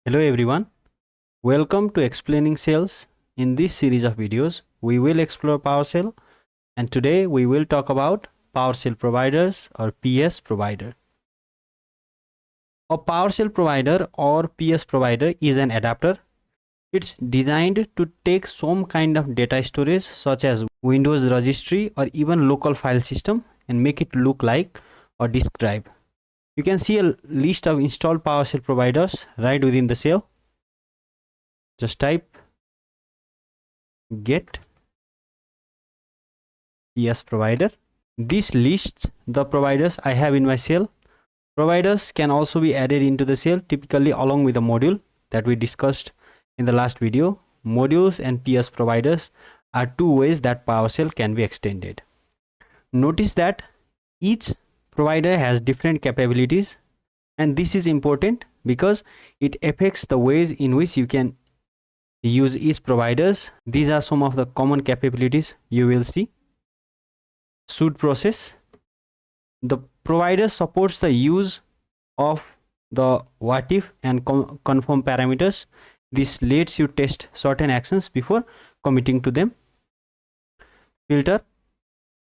Hello everyone, welcome to Explaining Sales. In this series of videos, we will explore PowerShell and today we will talk about PowerShell Providers or PS Provider. A PowerShell Provider or PS Provider is an adapter. It's designed to take some kind of data storage such as Windows registry or even local file system and make it look like a disk drive. You can see a list of installed PowerShell providers right within the shell. Just type get PS provider. This lists the providers I have in my shell. Providers can also be added into the shell, typically along with a module that we discussed in the last video. Modules and PS providers are two ways that PowerShell can be extended. Notice that each provider has different capabilities, and this is important because it affects the ways in which you can use each providers. These are some of the common capabilities you will see. Should process. The provider supports the use of the what if and confirm parameters. This lets you test certain actions before committing to them. Filter.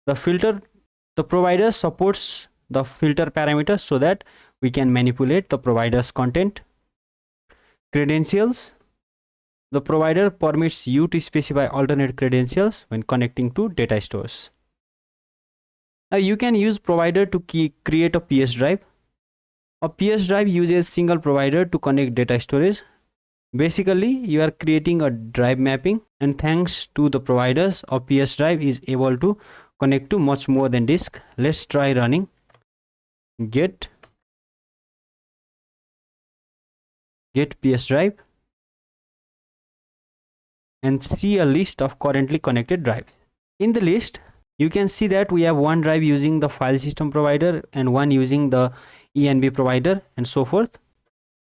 The provider supports the filter parameters so that we can manipulate the provider's content. Credentials. The provider permits you to specify alternate credentials when connecting to data stores. Now you can use provider to create a PS drive. A PS drive uses single provider to connect data storage. Basically, you are creating a drive mapping, and thanks to the providers, a PS drive is able to connect to much more than disk. Let's try running get PS drive and see a list of currently connected drives. In the list, you can see that we have one drive using the file system provider and one using the ENB provider and so forth.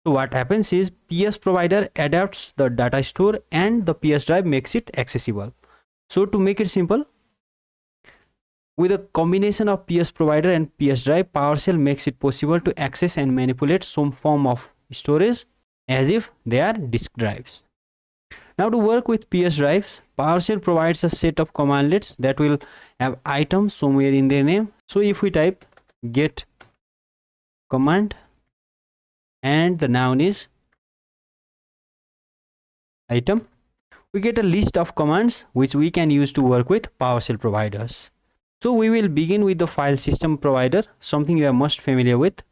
So what happens is PS provider adapts the data store and the PS drive makes it accessible. So to make it simple, with a combination of PS provider and PS drive, PowerShell makes it possible to access and manipulate some form of storage as if they are disk drives. Now to work with PS drives, PowerShell provides a set of commandlets that will have items somewhere in their name. So if we type get command and the noun is item, we get a list of commands which we can use to work with PowerShell providers. So we will begin with the file system provider, something you are most familiar with.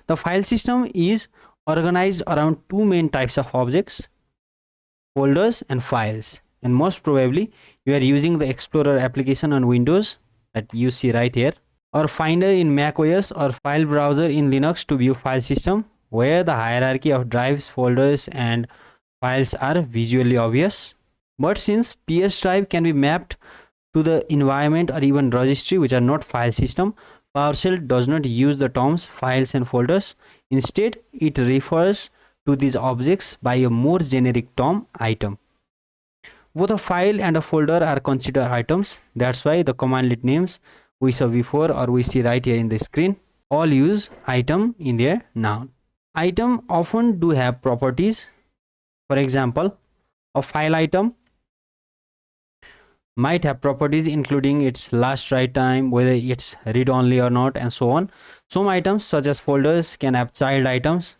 The file system is organized around two main types of objects, folders and files, and most probably you are using the Explorer application on Windows that you see right here, or Finder in macOS or file browser in Linux to view file system, where the hierarchy of drives, folders and files are visually obvious. But since PS drive can be mapped to the environment or even registry which are not file system, PowerShell does not use the terms files and folders. Instead, it refers to these objects by a more generic term, item. Both a file and a folder are considered items. That's why the commandlet names we saw before or we see right here in the screen all use item in their noun. Item often do have properties. For example, a file item might have properties including its last write time, whether it's read only or not, and so on. Some items such as folders can have child items,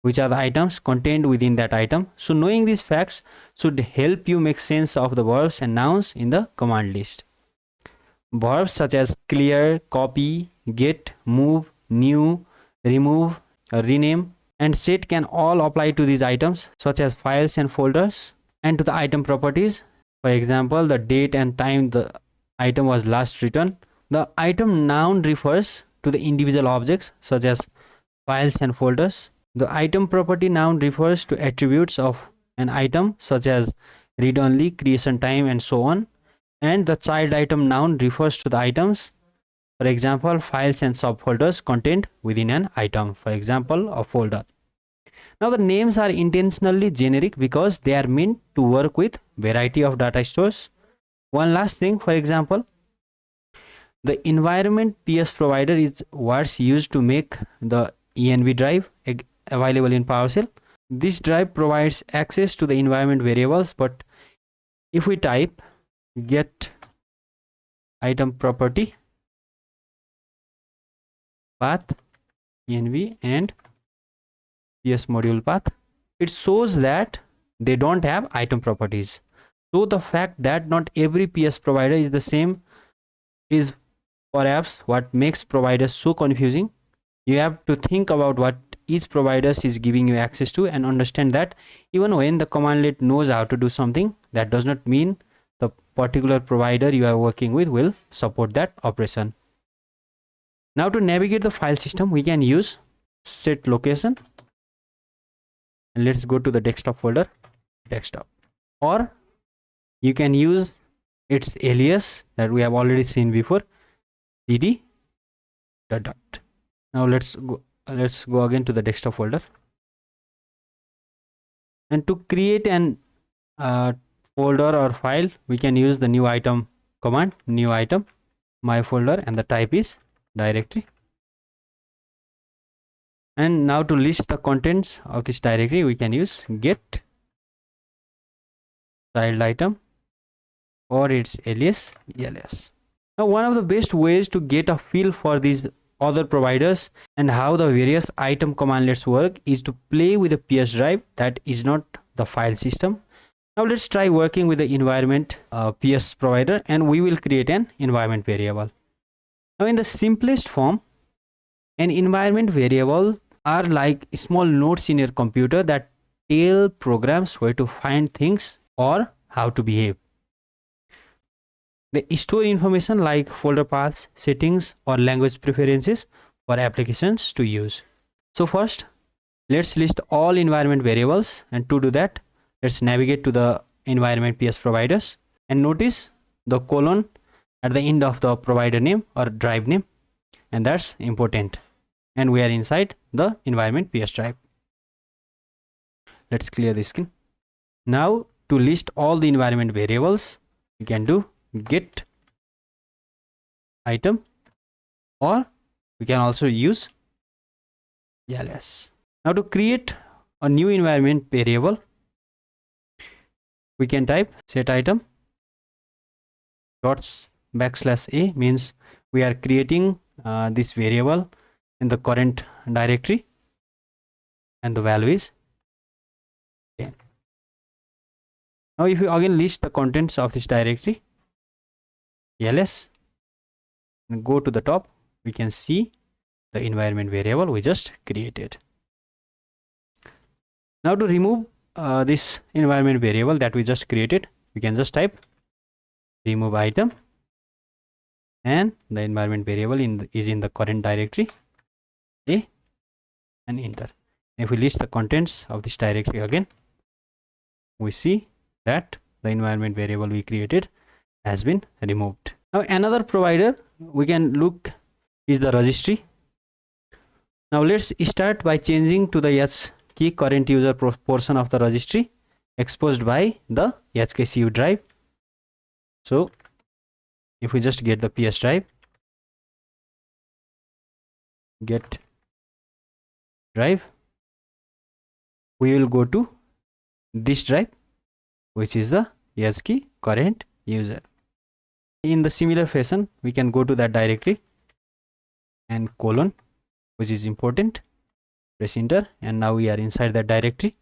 which are the items contained within that item. So knowing these facts should help you make sense of the verbs and nouns in the command list. Verbs such as clear, copy, get, move, new, remove, rename and set can all apply to these items such as files and folders, and to the item properties. For example, the date and time the item was last written. The item noun refers to the individual objects such as files and folders. The item property noun refers to attributes of an item such as read only, creation time and so on. And the child item noun refers to the items, for example, files and subfolders contained within an item, for example, a folder. Now the names are intentionally generic because they are meant to work with variety of data stores. One last thing, for example, the environment PS provider is what's used to make the ENV drive available in PowerShell. This drive provides access to the environment variables, but if we type get item property path env and ps module path, it shows that they don't have item properties. So the fact that not every PS provider is the same is perhaps what makes providers so confusing. You have to think about what each provider is giving you access to and understand that even when the commandlet knows how to do something, that does not mean the particular provider you are working with will support that operation. Now to navigate the file system, we can use set location, and let's go to the desktop folder, desktop, or you can use its alias that we have already seen before, cd dot. Now let's go again to the desktop folder, and to create an folder or file, we can use the new item command, new item, my folder, and the type is directory. And now to list the contents of this directory, we can use get child item or its alias ls. Now one of the best ways to get a feel for these other providers and how the various item commandlets work is to play with a PS drive that is not the file system. Now let's try working with the environment PS provider, and we will create an environment variable. Now in the simplest form, an environment variable are like small nodes in your computer that tell programs where to find things or how to behave. They store information like folder paths, settings, or language preferences for applications to use. So first, let's list all environment variables, and to do that, let's navigate to the environment PS providers and notice the colon at the end of the provider name or drive name, and that's important. And we are inside the environment PS drive. Let's clear the screen. Now to list all the environment variables, we can do get item, or we can also use ls. Now to create a new environment variable, we can type set item dot \a, means we are creating this variable in the current directory, and the value is 10. Now if you again list the contents of this directory, ls, and go to the top, we can see the environment variable we just created. Now to remove this environment variable that we just created, we can just type remove item, and the environment variable is in the current directory A, and enter. If we list the contents of this directory again, we see that the environment variable we created has been removed. Now another provider we can look is the registry. Now let's start by changing to the HKey current user portion of the registry exposed by the HKCU drive. So if we just get the PS drive, get drive, we will go to this drive, which is the HKey current user. In the similar fashion, we can go to that directory and colon, which is important, press enter, and now we are inside that directory.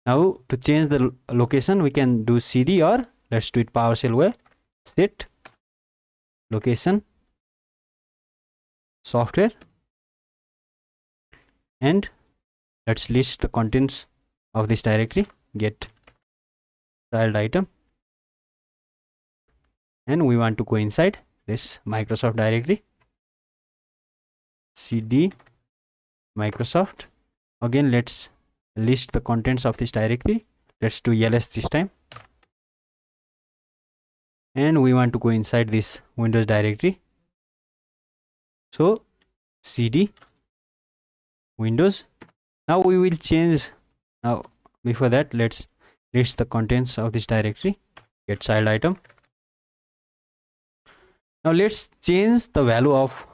Now to change the location, we can do cd, or let's do it PowerShell way, set location software, and let's list the contents of this directory, get child item, and we want to go inside this Microsoft directory, cd Microsoft. Again, let's list the contents of this directory. Let's do ls this time, and we want to go inside this Windows directory, so cd Windows. Now we will change. Now before that, let's list the contents of this directory, get child item. Now let's change the value of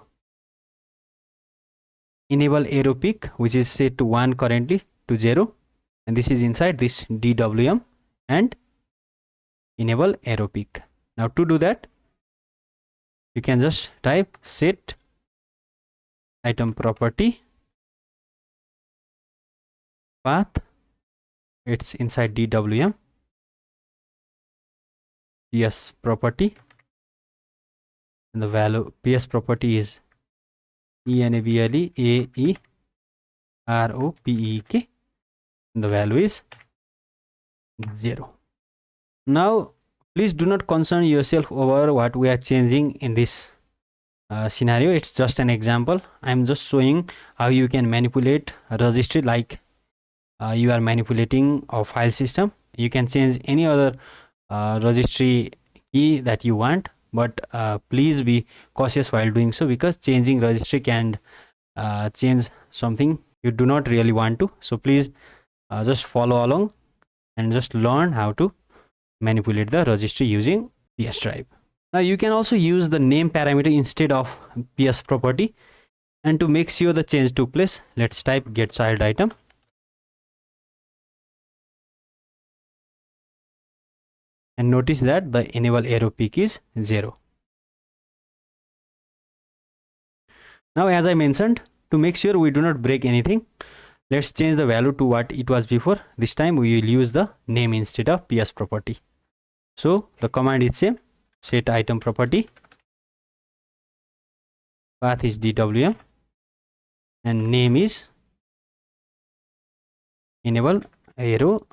enable arrow peak, which is set to 1 currently to 0, and this is inside this DWM, and enable arrow peak. Now to do that, you can just type set item property path, it's inside DWM, PS property, and the value PS property is enable aeropek, and the value is 0. Now please do not concern yourself over what we are changing in this scenario. It's just an example. I'm just showing how you can manipulate a registry like you are manipulating a file system. You can change any other registry key that you want, but please be cautious while doing so, because changing registry can change something you do not really want to. So please just follow along and just learn how to manipulate the registry using PS drive. Now you can also use the name parameter instead of PS property, and to make sure the change took place, let's type get child item, and notice that the enable arrow peak is 0. Now as I mentioned, to make sure we do not break anything, let's change the value to what it was before. This time we will use the name instead of PS property. So the command is same, set item property, path is DWM, and name is enable arrow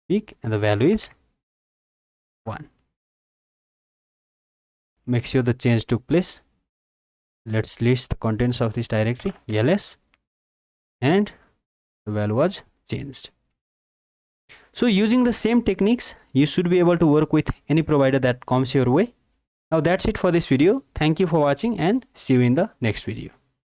peak, and the value is 1. Make sure the change took place. Let's list the contents of this directory, ls, and the value was changed. So using the same techniques, you should be able to work with any provider that comes your way. Now that's it for this video. Thank you for watching, and see you in the next video.